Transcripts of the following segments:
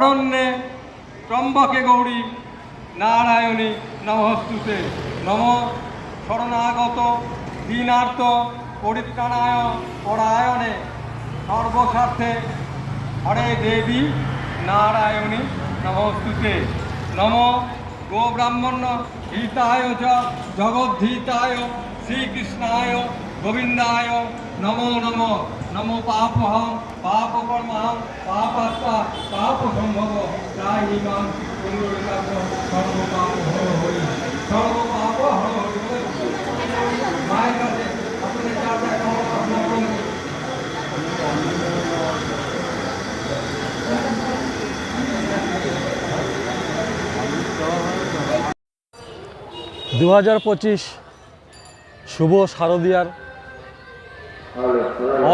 শরণ্যে ত্রম্বকে গৌরী নারায়ণী নমস্তুতে। নম শরণাগত দীনার্থ পরিত্রাণায় পরায়ণে সর্বস্বার্থে হরে দেবী নারায়ণী নমস্তুতে। নম গোব্রাহ্মণ্য হিতায় চ জগদ্ধিতায় শ্রীকৃষ্ণায় গোবিন্দায় নমো নমো। নমো পাপহং পাপকর্মহং পাপাত্মা পাপসম্ভব ত্রাহিমাং পুণ্ডরীকাক্ষ সর্বপাপ হর হরি সর্বপাপ হর হরি। মায়ের কাছে আপনাদের চারটা সমর্পণ। 2025 শুভ শারদীয়ার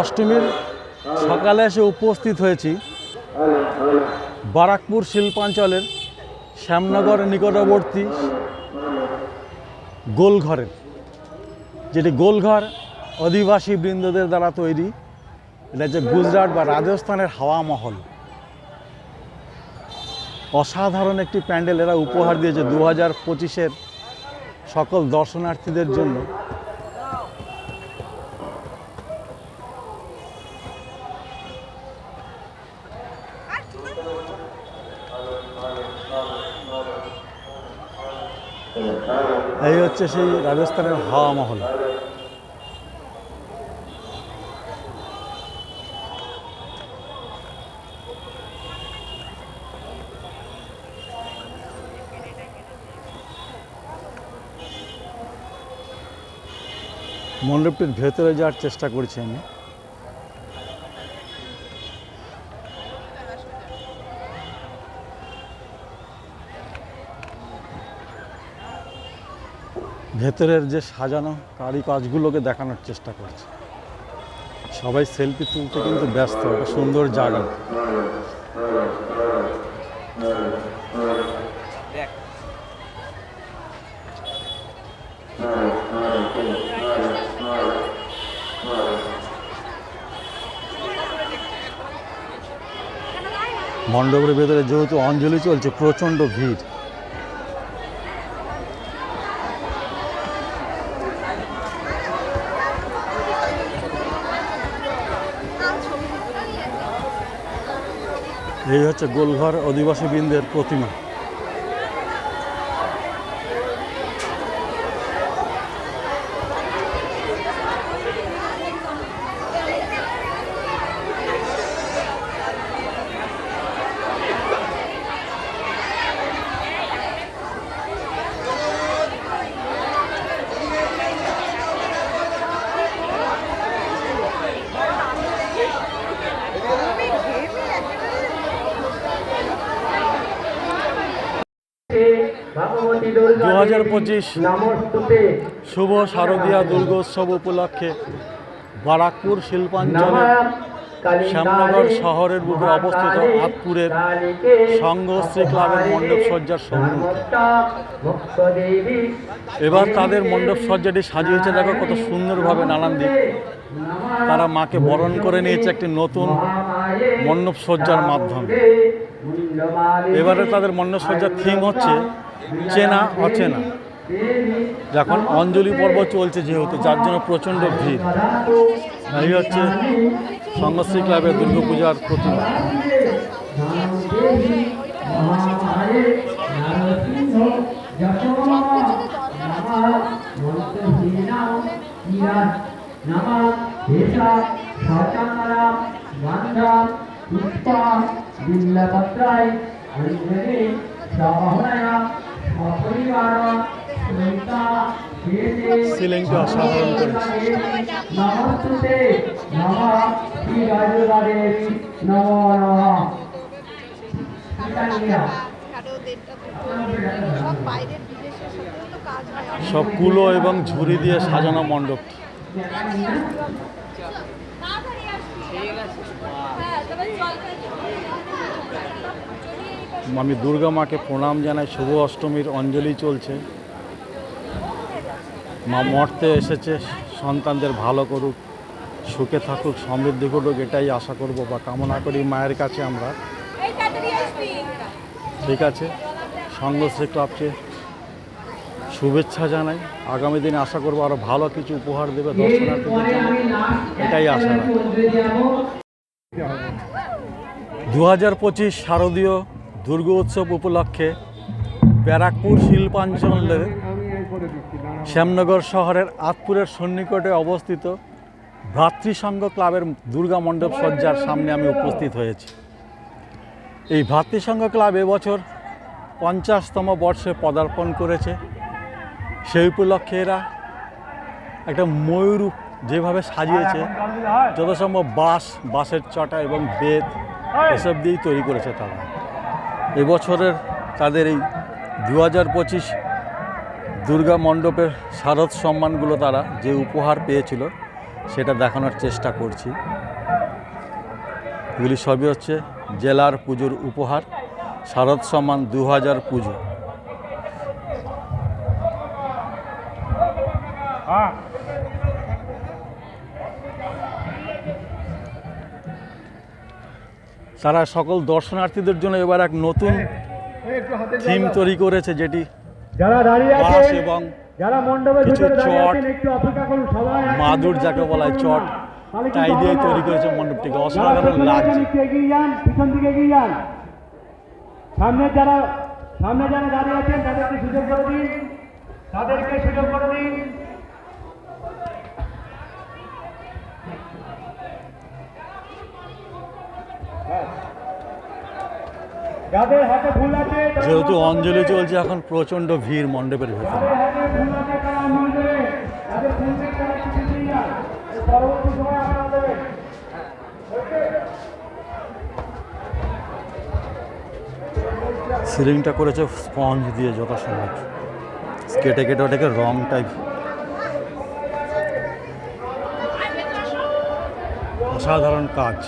অষ্টমীর সকালে এসে উপস্থিত হয়েছি বারাকপুর শিল্পাঞ্চলের শ্যামনগর নিকটবর্তী গোলঘরে, যেটি গোলঘর অধিবাসী বৃন্দদের দ্বারা তৈরি। এটা হচ্ছে গুজরাট বা রাজস্থানের হাওয়া মহল। অসাধারণ একটি প্যান্ডেল এরা উপহার দিয়েছে 2025-এর সকল দর্শনার্থীদের জন্য। এই হচ্ছে সেই রাজস্থানের হাওয়া মহল। মণ্ডপটির ভেতরে যাওয়ার চেষ্টা করছি আমি। ভেতরের যে সাজানো কারুকাজগুলোকে দেখানোর চেষ্টা করছি। সবাই সেলফি তুলতে কিন্তু ব্যস্ত। একটা সুন্দর জায়গা। মণ্ডপের ভেতরে যেহেতু অঞ্জলি চলছে, প্রচণ্ড ভিড়। এই হচ্ছে গোলঘর অধিবাসী বৃন্দের প্রতিমা। দু 2025 শুভ শারদীয়া দুর্গোৎসব উপলক্ষে বারাকপুর শিল্পাঞ্চলের শ্যামনগর শহরের বুকে অবস্থিত আতপুরের সংঘশ্রী ক্লাবের মণ্ডপ সজ্জার সম্মুখে এবার তাদের মণ্ডপ সজ্জাটি সাজিয়েছে। দেখো কত সুন্দরভাবে নানান দিক তারা মাকে বরণ করে নিয়েছে একটি নতুন মণ্ডপ সজ্জার মাধ্যমে। এবারে তাদের মণ্ডপ সজ্জার থিম হচ্ছে চেনা অচেনা। যখন অঞ্জলি পর্ব চলছে যেহেতু, যার জন্য প্রচণ্ড ভিড়। এই হচ্ছে সংঘশ্রী ক্লাবের দুর্গাপূজার প্রতিমা। সিলিংটা অসাধারণ করেছে। নমস্তুতে নমঃ শ্রী রাজরাজেবী নমো নমঃ। সব কুলো এবং ঝুড়ি দিয়ে সাজানো মণ্ডপ। আমি দুর্গা মাকে প্রণাম জানাই। শুভ অষ্টমীর অঞ্জলি চলছে। মা মর্তে এসেছে সন্তানদের ভালো করুক, সুখে থাকুক, সমৃদ্ধি করুক, এটাই আশা করব বা কামনা করি মায়ের কাছে আমরা। ঠিক আছে, সংঘশ্রী ক্লাবকে শুভেচ্ছা জানাই। আগামী দিনে আশা করবো আরও ভালো কিছু উপহার দেবে দর্শনার্থীদের জন্য, এটাই আশা রাখি। 2025 শারদীয় দুর্গা উৎসব উপলক্ষে ব্যারাকপুর শিল্পাঞ্চলের শ্যামনগর শহরের আতপুরের সন্নিকটে অবস্থিত ভ্রাতৃসংঘ ক্লাবের দুর্গা মণ্ডপ সজ্জার সামনে আমি উপস্থিত হয়েছি। এই ভ্রাতৃসংঘ ক্লাব এবছর 50তম বর্ষে পদার্পণ করেছে। সেই উপলক্ষে এরা একটা ময়ূর যেভাবে সাজিয়েছে, যথাসম্ভব বাঁশের চটা এবং বেত এসব দিয়েই তৈরি করেছে তারা। এবছরের তাদের এই 2025 দুর্গা মণ্ডপের শারদ সম্মানগুলো তারা যে উপহার পেয়েছিল সেটা দেখানোর চেষ্টা করছি। এগুলি সবই হচ্ছে জেলার পুজোর উপহার, শারদ সম্মান 2000 পুজো। তারা সকল দর্শনার্থীদের জন্য এবার এক নতুন থিম তৈরি করেছে, যেটি যারা দাঁড়িয়ে বাঁশ আছেন, এবং যারা মণ্ডপের কিছু ভিতরে দাঁড়িয়ে চট, আছেন, একটু অপেক্ষা করুন। সবাই মাদুর যাকে বলা হয়, চট, তাই দিয়ে তৈরি করেছে মণ্ডপটিকে। অসাধারণ লাগছে। একটু এগিয়ে যান, পিছন দিকে এগিয়ে যান। সামনে যারা দাঁড়িয়ে আছেন তাদেরকে সুযোগ করে দিন, যাদের হাতে ফুল আছে, যেহেতু অঞ্জলি চলছে এখন, প্রচণ্ড ভিড় মণ্ডপের ভেতরে। যাদের হাতে ফুল আছে তারা অঞ্জলি দেবে, যাদের ফুল নেই তারা একটু পিছিয়ে যান। পরবর্তী সময় আপনারা দেবেন। সিলিংটা করেছে স্পঞ্জ দিয়ে, যথাসম্ভব কেটে কেটে ওটাকে রং টাইপ। অসাধারণ কাজ।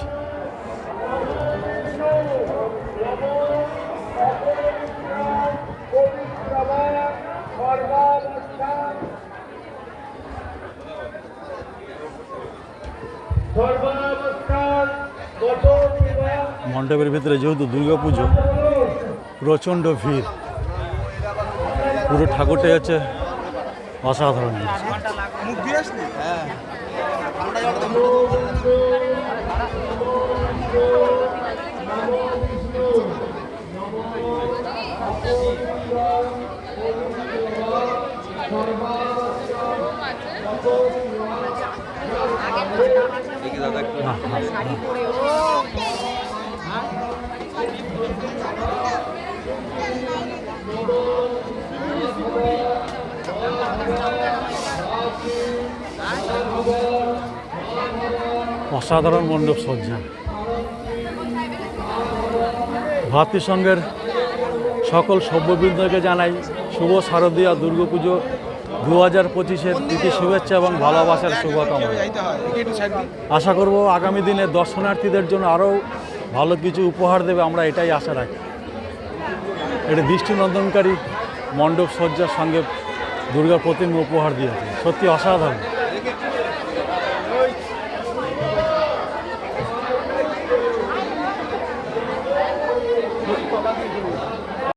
মণ্ডপের ভিতরে যেহেতু দুর্গাপুজো, প্রচণ্ড ভিড়। পুরো ঠাকুরটাই হচ্ছে অসাধারণ জিনিস। অসাধারণ মণ্ডপ সজ্জা। ভ্রাতৃসংঘের সকল সভ্যবৃন্দকে জানাই শুভ শারদীয়া দুর্গাপুজো 2025-এর প্রীতি শুভেচ্ছা এবং ভালোবাসার শুভকামনা। আশা করব আগামী দিনে দর্শনার্থীদের জন্য আরও ভালো কিছু উপহার দেবে, আমরা এটাই আশা রাখি। এটা দৃষ্টিনন্দনকারী মণ্ডপ সজ্জার সঙ্গে দুর্গা প্রতিমা উপহার দিয়েছে, সত্যি অসাধারণ।